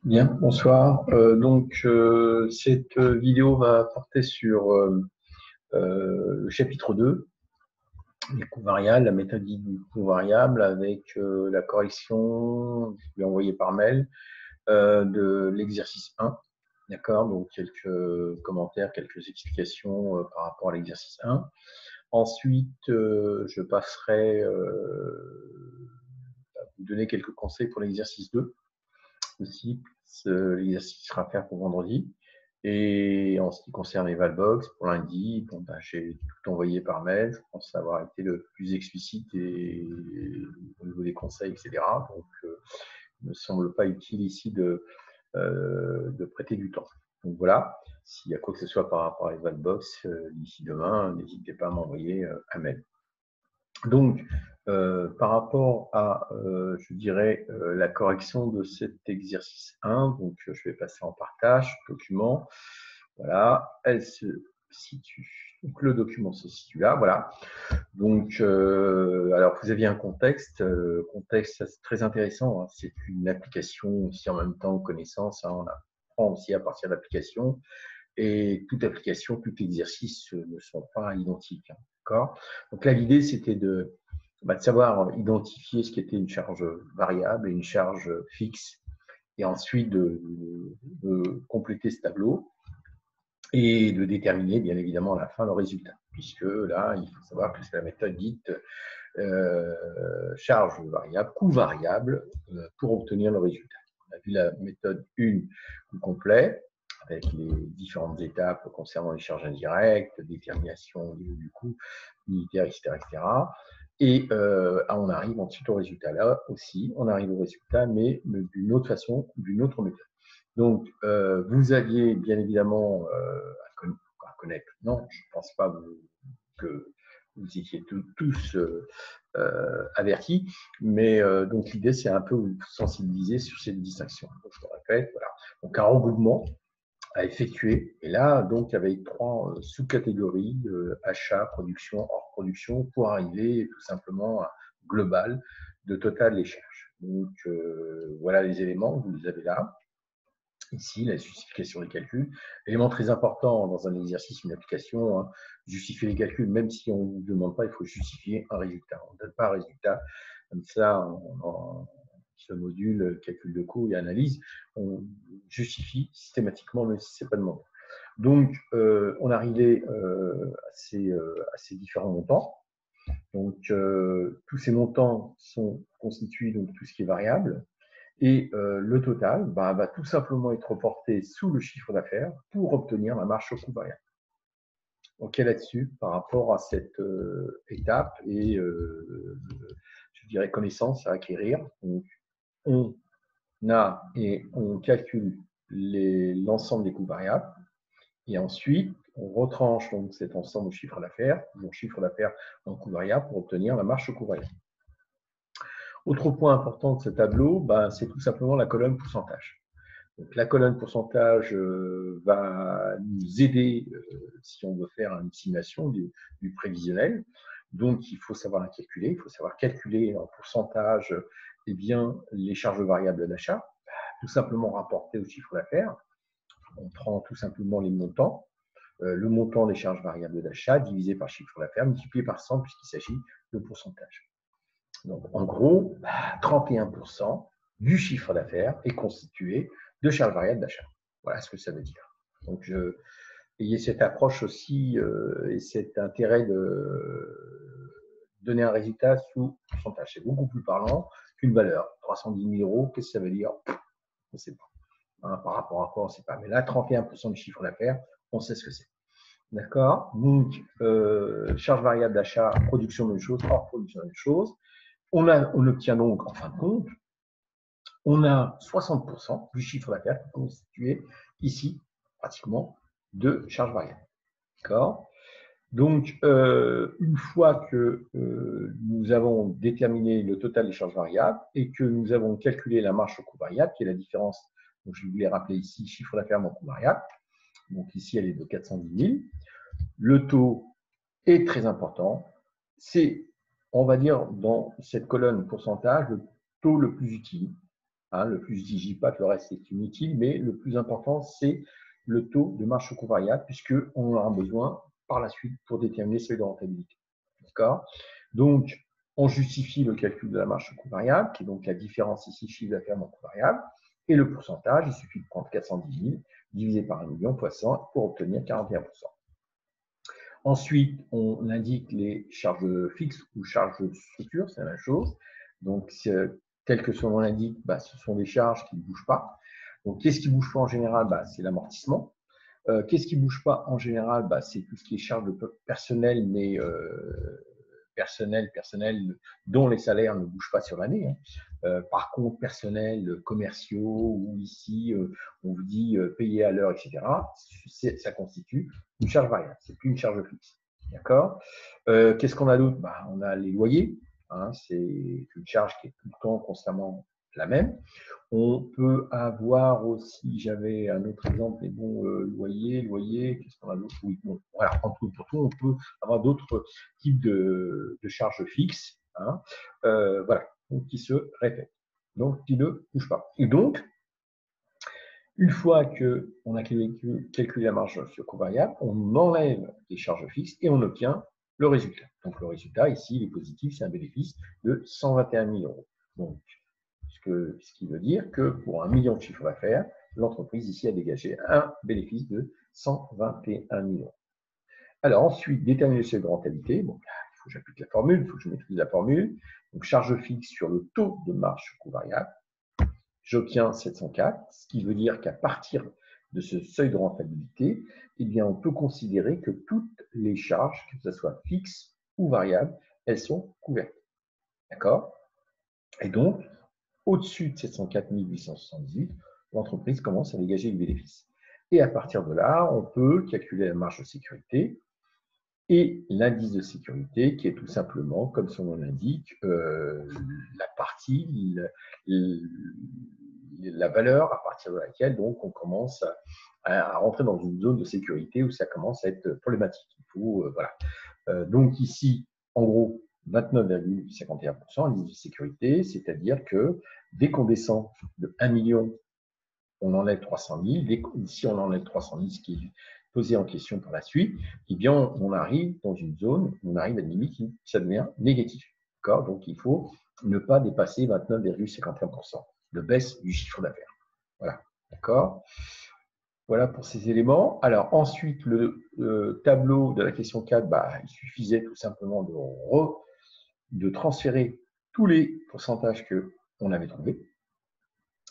Bien, bonsoir. Cette vidéo va porter sur le chapitre 2, les coûts variables, la méthode dite du coût variable avec la correction, je l'ai envoyé par mail, de l'exercice 1. D'accord, donc quelques commentaires, quelques explications par rapport à l'exercice 1. Ensuite, je passerai à vous donner quelques conseils pour l'exercice 2 aussi. L'exercice sera fait pour vendredi. Et en ce qui concerne les Valbox, pour lundi, bon, j'ai tout envoyé par mail. Je pense avoir été le plus explicite au niveau des conseils, etc. Donc, il ne me semble pas utile ici de prêter du temps. Donc voilà, s'il y a quoi que ce soit par rapport à les Valbox d'ici demain, n'hésitez pas à m'envoyer un mail. Donc, par rapport à, je dirais, la correction de cet exercice 1, donc je vais passer en partage, document, voilà, elle se situe, donc le document se situe là, voilà. Donc, alors vous aviez un contexte, contexte très intéressant, hein, c'est une application aussi en même temps connaissance, hein, on apprend aussi à partir de l'application, et toute application, tout exercice ne sont pas identiques, hein, d'accord. Donc là, l'idée, c'était de savoir identifier ce qui était une charge variable et une charge fixe, et ensuite de compléter ce tableau et de déterminer bien évidemment à la fin le résultat, puisque là, il faut savoir que c'est la méthode dite charge variable, coût variable, pour obtenir le résultat. On a vu la méthode 1 coût complet, avec les différentes étapes concernant les charges indirectes, détermination du coût unitaire, etc., etc. Et on arrive ensuite au résultat. Là aussi, on arrive au résultat, mais d'une autre façon, d'une autre méthode. Donc, vous aviez bien évidemment à connaître, non, je ne pense pas que vous étiez tous avertis, mais donc l'idée, c'est un peu vous sensibiliser sur cette distinction. Donc, je le répète, voilà. Donc, un regroupement à effectuer. Et là, donc, avec trois sous-catégories, achat, production, hors production, pour arriver tout simplement à global de total des charges. Donc, voilà les éléments, vous les avez là. Ici, la justification des calculs. Élément très important dans un exercice, une application, hein, justifier les calculs, même si on ne vous demande pas, il faut justifier un résultat. On ne donne pas un résultat comme ça en ce module calcul de coût et analyse. On justifie systématiquement, même si ce n'est pas demandé. Donc, on arrivait à ces différents montants. Donc, tous ces montants sont constitués de tout ce qui est variable. Et le total va tout simplement être reporté sous le chiffre d'affaires pour obtenir la marge au coût variable. Donc, là-dessus, par rapport à cette étape et, je dirais, connaissance à acquérir. Donc, on a et on calcule l'ensemble des coûts variables. Et ensuite, on retranche donc cet ensemble au chiffre d'affaires, mon chiffre d'affaires en coût variable pour obtenir la marge au coût variable. Autre point important de ce tableau, c'est tout simplement la colonne pourcentage. Donc, la colonne pourcentage va nous aider si on veut faire une estimation du prévisionnel. Donc, il faut savoir la calculer. Il faut savoir calculer en pourcentage bien, les charges variables d'achat, tout simplement rapportées au chiffre d'affaires. On prend tout simplement les montants, le montant des charges variables d'achat divisé par chiffre d'affaires multiplié par 100 puisqu'il s'agit de pourcentage. Donc, en gros, 31% du chiffre d'affaires est constitué de charges variables d'achat. Voilà ce que ça veut dire. Donc, ayez cette approche aussi et cet intérêt de donner un résultat sous pourcentage. C'est beaucoup plus parlant qu'une valeur. 310 000 euros, qu'est-ce que ça veut dire? On ne sait pas. Hein, par rapport à quoi, on ne sait pas. Mais là, 31% du chiffre d'affaires, on sait ce que c'est. D'accord. Donc, charge variable d'achat, production, même chose, hors production, même chose. On obtient donc, en fin de compte, on a 60% du chiffre d'affaires constitué ici, pratiquement, de charges variables. D'accord. Donc, une fois que nous avons déterminé le total des charges variables et que nous avons calculé la marge au coût variable, qui est la différence, donc je voulais rappeler ici, chiffre d'affaires moins coût variable, donc ici elle est de 410 000, le taux est très important, c'est, on va dire, dans cette colonne pourcentage, le taux le plus utile. Hein, le plus, je ne dis pas que le reste est inutile, mais le plus important, c'est le taux de marge sur coût variable, puisqu'on en aura besoin par la suite pour déterminer le seuil de rentabilité. D'accord? Donc, on justifie le calcul de la marge sur coût variable, qui est donc la différence ici, chiffre d'affaires moins coût variable, et le pourcentage, il suffit de prendre 410 000 divisé par 1 million fois 100 pour obtenir 41%. Ensuite, on indique les charges fixes ou charges de structure, c'est la même chose. Donc, tel que son nom l'indique, ce sont des charges qui ne bougent pas. Donc, qu'est-ce qui ne bouge pas en général? C'est l'amortissement. Qu'est-ce qui ne bouge pas en général? C'est tout ce qui est charges de personnel, mais personnel dont les salaires ne bougent pas sur l'année. Par contre, personnel commerciaux, où ici, on vous dit payer à l'heure, etc., ça constitue une charge variable, c'est plus une charge fixe. D'accord? Qu'est-ce qu'on a d'autre? On a les loyers, hein, c'est une charge qui est tout le temps constamment la même. On peut avoir aussi, j'avais un autre exemple, mais bon, loyer, qu'est-ce qu'on a d'autre? Oui, bon, voilà, en tout pour tout, on peut avoir d'autres types de charges fixes, hein, voilà, donc qui se répètent, donc qui ne bougent pas. Et donc, une fois qu'on a calculé la marge sur coût variable, on enlève les charges fixes et on obtient le résultat. Donc, le résultat, ici, il est positif, c'est un bénéfice de 121 000 euros. Donc, ce qui veut dire que pour 1 million de chiffre d'affaires, l'entreprise ici a dégagé un bénéfice de 121 000 euros. Alors ensuite, déterminer le seuil de rentabilité. Bon, il faut que j'applique la formule, il faut que je maîtrise la formule. Donc, charge fixe sur le taux de marge sur coût variable. J'obtiens 704, ce qui veut dire qu'à partir de ce seuil de rentabilité, eh bien, on peut considérer que toutes les charges, que ce soit fixes ou variables, elles sont couvertes. D'accord? Et donc, au-dessus de 704 878, l'entreprise commence à dégager du bénéfice. Et à partir de là, on peut calculer la marge de sécurité et l'indice de sécurité, qui est tout simplement, comme son nom l'indique, la partie, la valeur à partir de laquelle donc, on commence à rentrer dans une zone de sécurité où ça commence à être problématique. Il faut, voilà. Donc ici, en gros, 29,51% indice de sécurité, c'est-à-dire que dès qu'on descend de 1 million, on enlève 300 000. Ici, on enlève 300 000, ce qui est posé en question par la suite. Eh bien, on arrive dans une zone, on arrive à une limite qui ça devient négatif. Donc, il faut ne pas dépasser 29,51% de baisse du chiffre d'affaires. Voilà. D'accord? Voilà pour ces éléments. Alors ensuite, le tableau de la question 4, il suffisait tout simplement de transférer tous les pourcentages qu'on avait trouvés.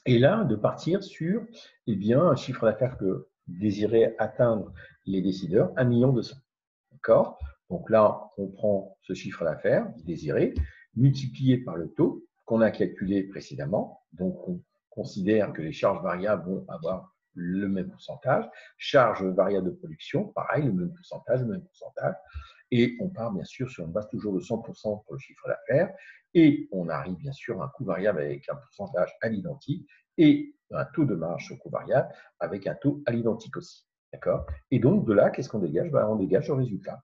Et là, de partir sur un chiffre d'affaires que désiraient atteindre les décideurs, 1 200 000. D'accord? Donc là, on prend ce chiffre d'affaires désiré, multiplié par le taux qu'on a calculé précédemment. Donc, on considère que les charges variables vont avoir le même pourcentage. Charges variables de production, pareil, le même pourcentage. Et on part bien sûr sur une base toujours de 100% pour le chiffre d'affaires. Et on arrive bien sûr à un coût variable avec un pourcentage à l'identique et un taux de marge sur coût variable avec un taux à l'identique aussi. D'accord? Et donc, de là, qu'est-ce qu'on dégage? On dégage le résultat.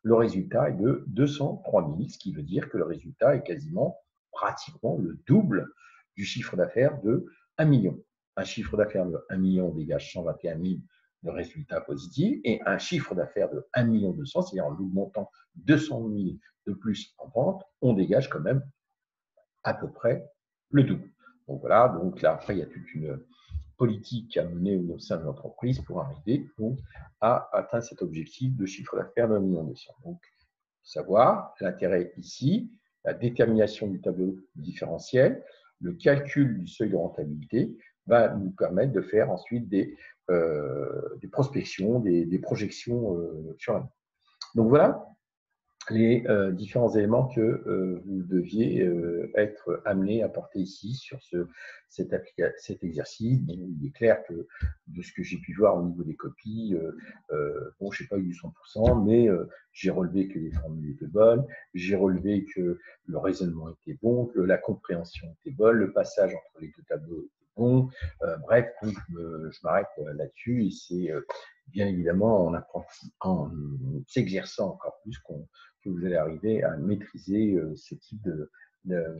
Le résultat est de 203 000, ce qui veut dire que le résultat est quasiment, pratiquement le double du chiffre d'affaires de 1 million. Un chiffre d'affaires de 1 million dégage 121 000 de résultats positifs et un chiffre d'affaires de 1 200 000, c'est-à-dire en augmentant 200 000 de plus en vente, on dégage quand même à peu près le double. Donc voilà, donc là, après, il y a toute une politique à mener au sein de l'entreprise pour arriver donc, à atteindre cet objectif de chiffre d'affaires de 1 200 000. Donc, savoir l'intérêt ici, la détermination du tableau différentiel, le calcul du seuil de rentabilité va nous permettre de faire ensuite des prospections, des projections sur l'année. Donc voilà les différents éléments que vous deviez être amené à porter ici sur cet exercice. Bon, il est clair que de ce que j'ai pu voir au niveau des copies, bon, je n'ai pas eu du 100%, mais j'ai relevé que les formules étaient bonnes, j'ai relevé que le raisonnement était bon, que la compréhension était bonne, le passage entre les deux tableaux était bon. Bref, donc, je m'arrête là-dessus et c'est bien évidemment en s'exerçant encore plus que vous allez arriver à maîtriser ce type de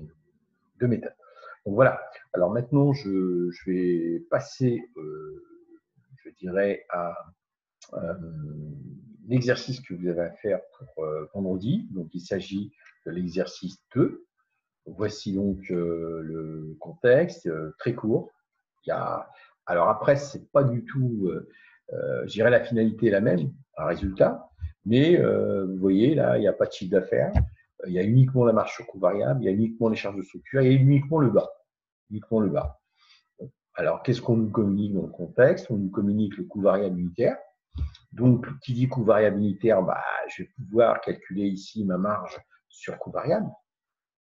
méthode. Donc voilà. Alors maintenant, je vais passer, je dirais, à l'exercice que vous avez à faire pour vendredi. Donc il s'agit de l'exercice 2. Voici donc le contexte, très court. Alors après, c'est pas du tout, je dirais la finalité est la même, un résultat, mais vous voyez là, il n'y a pas de chiffre d'affaires, il y a uniquement la marge sur coût variable, il y a uniquement les charges de structure, il y a uniquement le bas. Uniquement le bas. Alors, qu'est-ce qu'on nous communique dans le contexte? On nous communique le coût variable unitaire. Donc, qui dit coût variable unitaire, je vais pouvoir calculer ici ma marge sur coût variable.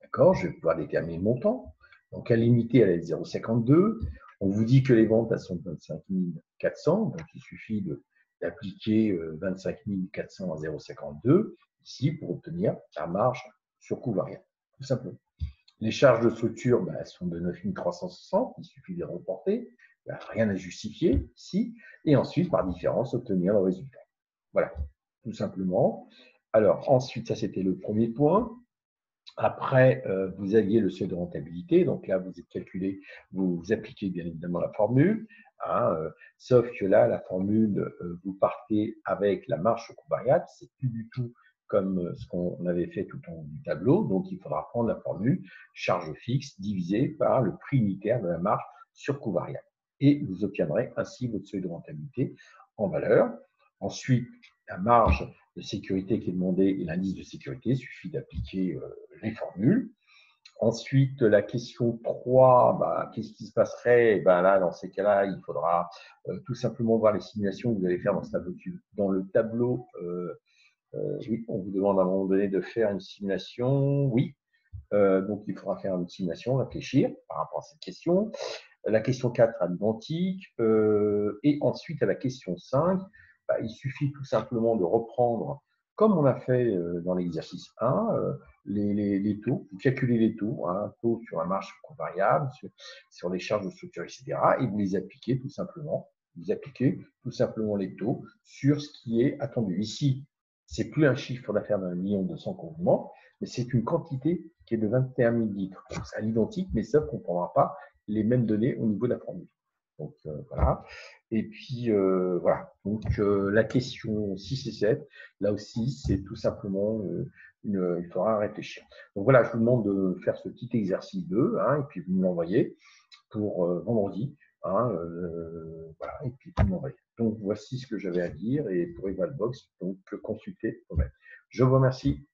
D'accord? Je vais pouvoir déterminer le montant. Donc, à l'unité, elle est de 0,52. On vous dit que les ventes, elles sont de 25 400. Donc, il suffit d'appliquer 25 400 à 0,52 ici pour obtenir la marge sur coût variable. Tout simplement. Les charges de structure, elles sont de 9 360. Il suffit de les reporter. Il n'y a rien à justifier ici. Et ensuite, par différence, obtenir le résultat. Voilà, tout simplement. Alors, ensuite, ça, c'était le premier point. Après, vous aviez le seuil de rentabilité. Donc là, vous calculez, vous appliquez bien évidemment la formule. Hein, sauf que là, la formule, vous partez avec la marge sur coût variable. C'est plus du tout comme ce qu'on avait fait tout en haut du tableau. Donc, il faudra prendre la formule charge fixe divisée par le prix unitaire de la marge sur coût variable. Et vous obtiendrez ainsi votre seuil de rentabilité en valeur. Ensuite, la marge de sécurité qui est demandée et l'indice de sécurité, il suffit d'appliquer les formules. Ensuite, la question 3, qu'est-ce qui se passerait? Là, dans ces cas-là, il faudra tout simplement voir les simulations que vous allez faire dans ce tableau. Dans le tableau, oui, on vous demande à un moment donné de faire une simulation. Oui, donc il faudra faire une simulation, réfléchir par rapport à cette question. La question 4 à l'identique. Et ensuite, à la question 5, il suffit tout simplement de reprendre, comme on a fait dans l'exercice 1, les taux. Vous calculez les taux, taux sur la marge sur coût variable, sur les charges de structure, etc. Et vous les appliquez tout simplement. Vous appliquez tout simplement les taux sur ce qui est attendu. Ici, c'est plus un chiffre d'affaires d'1 200 000 convenants, mais c'est une quantité qui est de 21 000 litres. Donc, c'est à l'identique, mais sauf qu'on ne prendra pas les mêmes données au niveau de la formule. Donc, voilà. Et puis, voilà. Donc, la question 6 et 7, là aussi, c'est tout simplement, il faudra réfléchir. Donc, voilà, je vous demande de faire ce petit exercice 2, et puis vous me l'envoyez pour vendredi. Voilà, et puis vous m'envoyez. Donc, voici ce que j'avais à dire. Et pour Evalbox, donc, consultez vous-même. Je vous remercie.